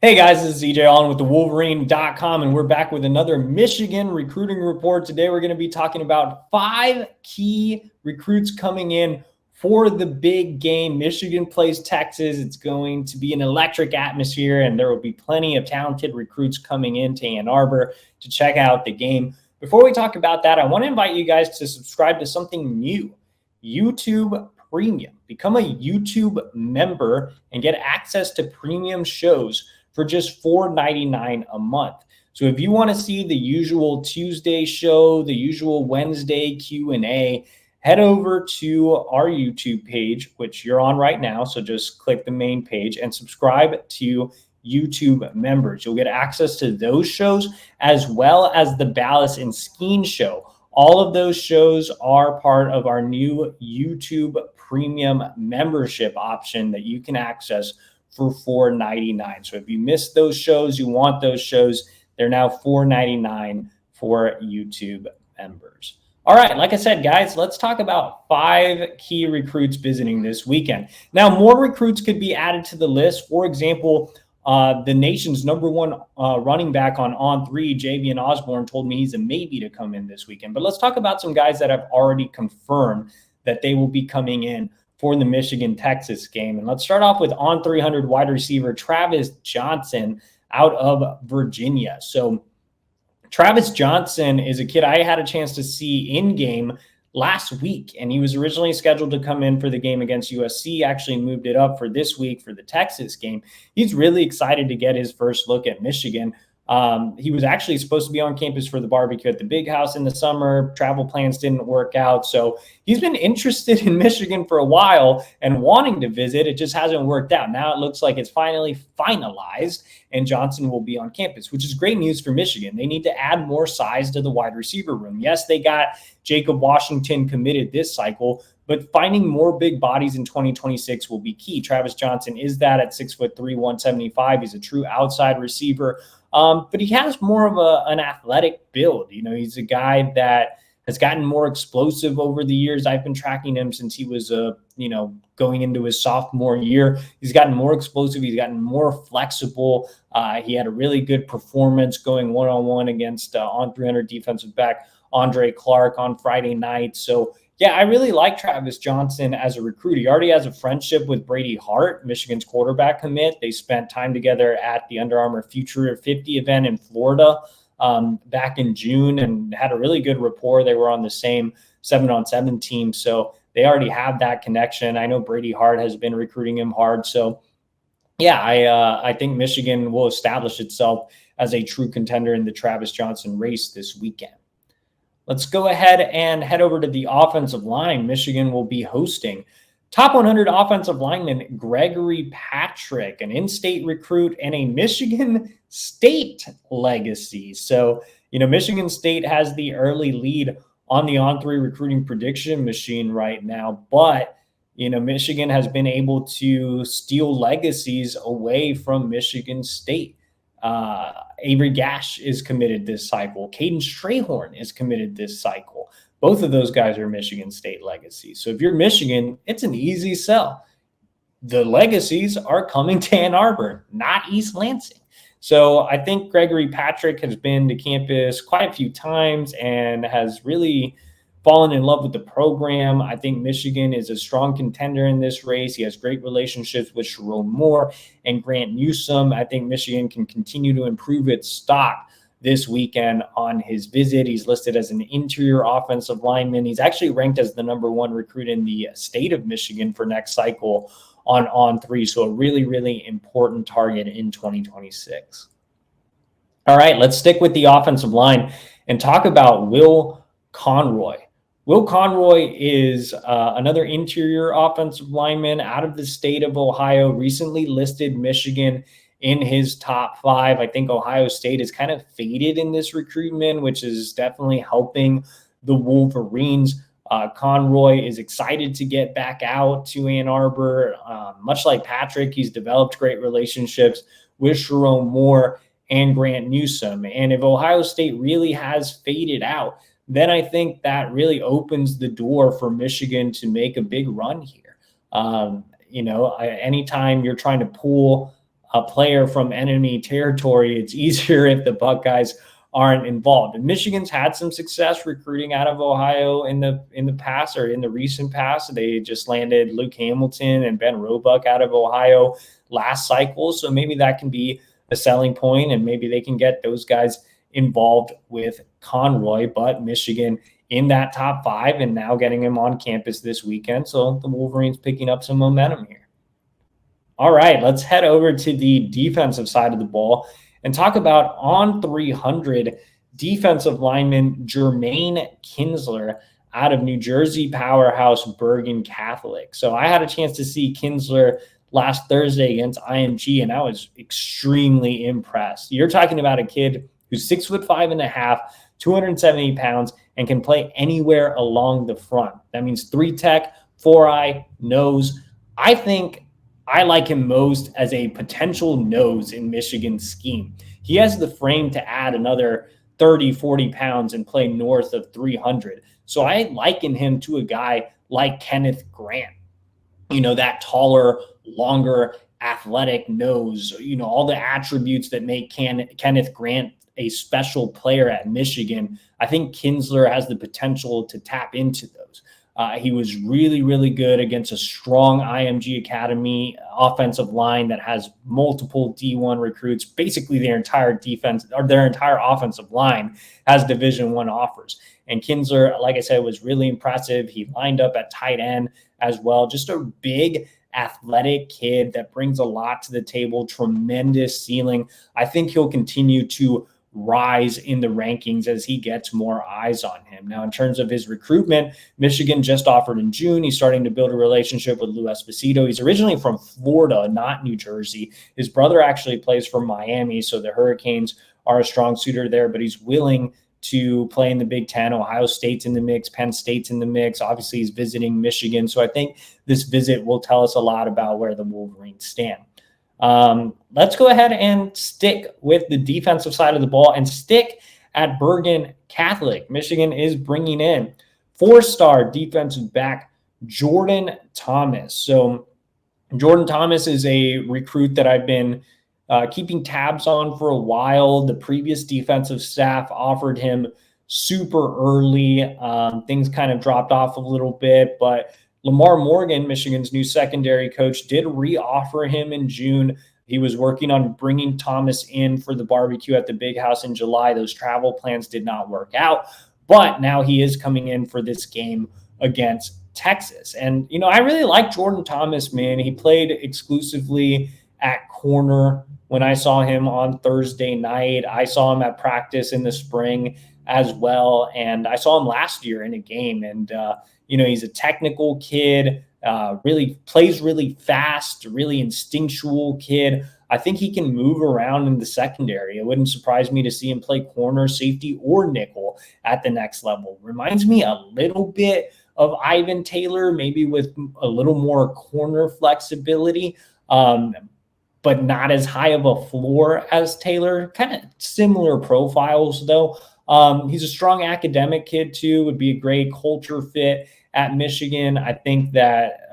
Hey guys, this is EJ Holland with the Wolverine.com, and we're back with another Michigan recruiting report. Today we're going to be talking about 5 key recruits coming in for the big game. Michigan plays Texas. It's going to be an electric atmosphere, and there will be plenty of talented recruits coming into Ann Arbor to check out the game. Before we talk about that, I want to invite you guys to subscribe to something new, YouTube Premium. Become a YouTube member and get access to premium shows for just $4.99 a month. So if you want to see the usual Tuesday show, the usual Wednesday Q&A, head over to our YouTube page, which you're on right now. So just click the main page and subscribe to YouTube members. You'll get access to those shows as well as the Ballas and Skeen show. All of those shows are part of our new YouTube Premium membership option that you can access for $4.99. So if you missed those shows, you want those shows, they're now $4.99 for YouTube members. All right, like I said, guys, let's talk about 5 key recruits visiting this weekend. Now, more recruits could be added to the list. For example, the nation's #1 running back on On3, Javian Osborne, told me he's a maybe to come in this weekend. But let's talk about some guys that have already confirmed that they will be coming in for the Michigan-Texas game. And let's start off with on 300 wide receiver Travis Johnson out of Virginia. So Travis Johnson is a kid I had a chance to see in game last week, and he was originally scheduled to come in for the game against USC, actually moved it up for this week for the Texas game. He's really excited to get his first look at Michigan. He was actually supposed to be on campus for the barbecue at the Big House in the summer. Travel plans didn't work out. So he's been interested in Michigan for a while and wanting to visit. It just hasn't worked out. Now it looks like it's finally finalized and Johnson will be on campus, which is great news for Michigan. They need to add more size to the wide receiver room. Yes, they got Jacob Washington committed this cycle, but finding more big bodies in 2026 will be key. Travis Johnson is that at 6'3", 175. He's a true outside receiver. But he has more of an athletic build. You know, he's a guy that has gotten more explosive over the years. I've been tracking him since he was, going into his sophomore year. He's gotten more explosive. He's gotten more flexible. He had a really good performance going one-on-one against on 300 defensive back Andre Clark on Friday night. So, yeah, I really like Travis Johnson as a recruit. He already has a friendship with Brady Hart, Michigan's quarterback commit. They spent time together at the Under Armour Future 50 event in Florida back in June and had a really good rapport. They were on the same 7-on-7 team, so they already have that connection. I know Brady Hart has been recruiting him hard. So, yeah, I think Michigan will establish itself as a true contender in the Travis Johnson race this weekend. Let's go ahead and head over to the offensive line. Michigan will be hosting top 100 offensive lineman Gregory Patrick, an in-state recruit and a Michigan State legacy. So, Michigan State has the early lead on the On3 recruiting prediction machine right now, but Michigan has been able to steal legacies away from Michigan State. Avery Gash is committed this cycle. Caden Strayhorn is committed this cycle. Both of those guys are Michigan State legacies. So if you're Michigan, it's an easy sell. The legacies are coming to Ann Arbor, not East Lansing. So I think Gregory Patrick has been to campus quite a few times and has really fallen in love with the program. I think Michigan is a strong contender in this race. He has great relationships with Sharon Moore and Grant Newsome. I think Michigan can continue to improve its stock this weekend on his visit. He's listed as an interior offensive lineman. He's actually ranked as the #1 recruit in the state of Michigan for next cycle on 3. So a really, really important target in 2026. All right, let's stick with the offensive line and talk about Will Conroy. Will Conroy is another interior offensive lineman out of the state of Ohio, recently listed Michigan in his top 5. I think Ohio State is kind of faded in this recruitment, which is definitely helping the Wolverines. Conroy is excited to get back out to Ann Arbor. Much like Patrick, he's developed great relationships with Sharon Moore and Grant Newsome. And if Ohio State really has faded out, then I think that really opens the door for Michigan to make a big run here. Anytime you're trying to pull a player from enemy territory, it's easier if the Buckeyes aren't involved. And Michigan's had some success recruiting out of Ohio in the past, or in the recent past. They just landed Luke Hamilton and Ben Roebuck out of Ohio last cycle. So maybe that can be a selling point, and maybe they can get those guys involved with Conroy. But Michigan in that top 5 and now getting him on campus this weekend. So the Wolverines picking up some momentum here. All right, let's head over to the defensive side of the ball and talk about on 300 defensive lineman Germaine Kinsler out of New Jersey powerhouse Bergen Catholic. So I had a chance to see Kinsler last Thursday against IMG, and I was extremely impressed. You're talking about a kid who's 6'5.5", 270 pounds, and can play anywhere along the front. That means 3 tech, 4-eye, nose. I think I like him most as a potential nose in Michigan's scheme. He has the frame to add another 30, 40 pounds and play north of 300. So I liken him to a guy like Kenneth Grant. That taller, longer, athletic nose, all the attributes that make Kenneth Grant a special player at Michigan. I think Kinsler has the potential to tap into those. He was really, really good against a strong IMG Academy offensive line that has multiple D1 recruits. Basically, their entire defense or their entire offensive line has Division I offers. And Kinsler, like I said, was really impressive. He lined up at tight end as well. Just a big, athletic kid that brings a lot to the table, tremendous ceiling. I think he'll continue to rise in the rankings as he gets more eyes on him. Now, in terms of his recruitment, Michigan just offered in June. He's starting to build a relationship with Lou Esposito. He's originally from Florida, not New Jersey. His brother actually plays for Miami, so the Hurricanes are a strong suitor there, but he's willing to play in the Big Ten. Ohio State's in the mix, Penn State's in the mix. Obviously, he's visiting Michigan. So I think this visit will tell us a lot about where the Wolverines stand. Let's go ahead and stick with the defensive side of the ball and stick at Bergen Catholic. Michigan is bringing in 4-star defensive back Jordan Thomas. So Jordan Thomas is a recruit that I've been keeping tabs on for a while. The previous defensive staff offered him super early. Things kind of dropped off a little bit, but Lamar Morgan, Michigan's new secondary coach, did re-offer him in June. He was working on bringing Thomas in for the barbecue at the Big House in July. Those travel plans did not work out, but now he is coming in for this game against Texas. And, I really like Jordan Thomas, man. He played exclusively at corner when I saw him on Thursday night. I saw him at practice in the spring as well, and I saw him last year in a game. And, he's a technical kid, really plays really fast, really instinctual kid. I think he can move around in the secondary. It wouldn't surprise me to see him play corner, safety, or nickel at the next level. Reminds me a little bit of Ivan Taylor, maybe with a little more corner flexibility, but not as high of a floor as Taylor. Kind of similar profiles, though. He's a strong academic kid, too. Would be a great culture fit at Michigan. I think that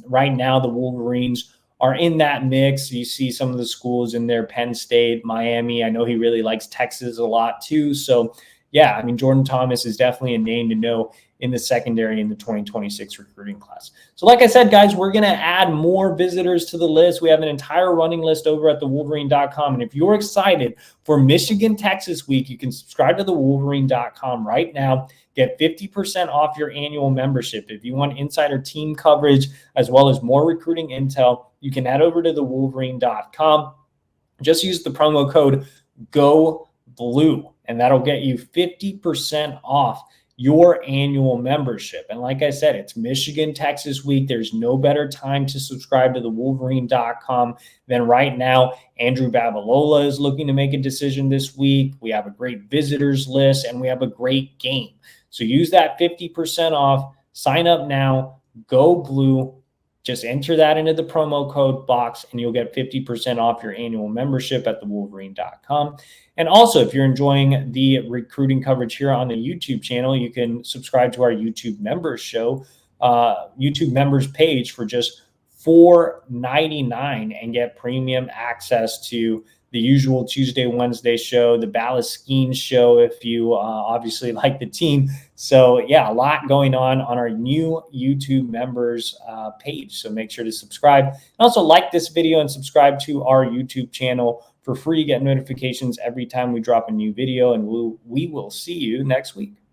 right now the Wolverines are in that mix. You see some of the schools in there, Penn State, Miami. I know he really likes Texas a lot, too. So, yeah, Jordan Thomas is definitely a name to know in the secondary in the 2026 recruiting class. So like I said, guys, we're going to add more visitors to the list. We have an entire running list over at thewolverine.com. And if you're excited for Michigan, Texas week, you can subscribe to thewolverine.com right now. Get 50% off your annual membership. If you want insider team coverage as well as more recruiting intel, you can head over to thewolverine.com. Just use the promo code GOBLUE, and that'll get you 50% off your annual membership. And like I said, it's Michigan, Texas week. There's no better time to subscribe to thewolverine.com than right now. Andrew Babalola is looking to make a decision this week. We have a great visitors list, and we have a great game. So use that 50% off. Sign up now. Go Blue. Just enter that into the promo code box, and you'll get 50% off your annual membership at thewolverine.com. And also, if you're enjoying the recruiting coverage here on the YouTube channel, you can subscribe to our YouTube members show, YouTube members page for just $4.99 and get premium access to the usual Tuesday, Wednesday show, the Ballas Skiing show, if you obviously like the team. So yeah, a lot going on our new YouTube members page. So make sure to subscribe. And also like this video and subscribe to our YouTube channel for free. Get notifications every time we drop a new video, and we will see you next week.